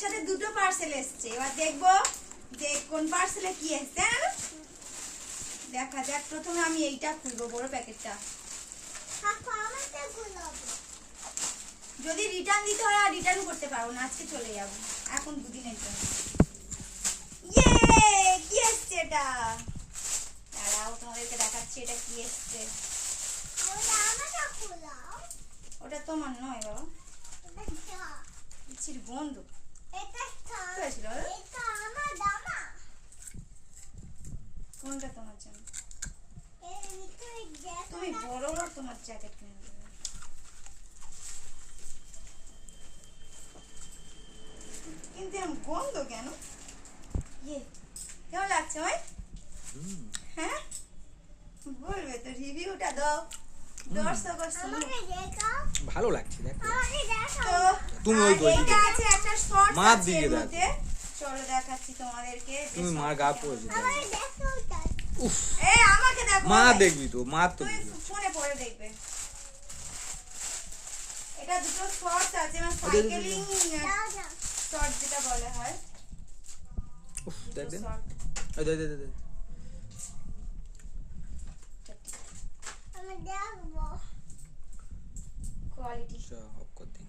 একসাথে দুটো পার্সেল এসছে। এবার দেখবো যে কোন পার্সেলে কি এসছে। দেখা যাক, প্রথমে আমি এইটা খুলবো, বড় প্যাকেটটা। যদি রিটার্ন দিতে হয় আর রিটার্ন করতে পারবো না, আজকে চলে যাবো, এখন দুদিনের জন্য। ইয়ে, কি এসছে এটা? দাঁড়াও, তোমাদেরকে দেখাচ্ছি এটা কি এসছে। ওটা তোমার নয় বাবা, ইচ্ছির বন্ধু। কোনটা তোমার জন্য? তুমি বড় বড় তোমার জ্যাকেট কিনে দেবে। কিন্তু এরকম গন্ধ কেন? ইয়ে, কেমন লাগছে ভাই? হ্যাঁ, বলবে তো, রিভিউটা দাও, দর্শক ভালো লাগছে দেখো। তো তুমি ওই বই এইটা আছে, একটা শর্টস মার আছে দিকে এর দেখো। মধ্যে। চলো দেখাচ্ছি তোমাদেরকে। তুমি মার গা পড়েছে। উফ, আমাকে দেখো, মা দেখবি তো, মা তো তুমি দেখবি। ফোনে পরে দেখবে। এটা দুটো শর্টস আছে, মানে সাইকেলিং শর্ট যেটা বলা হয়। উফ, দেখ দেখ শর্ট এই দেখ দেখ দেখ। কোয়ালিটি। সব কর দে।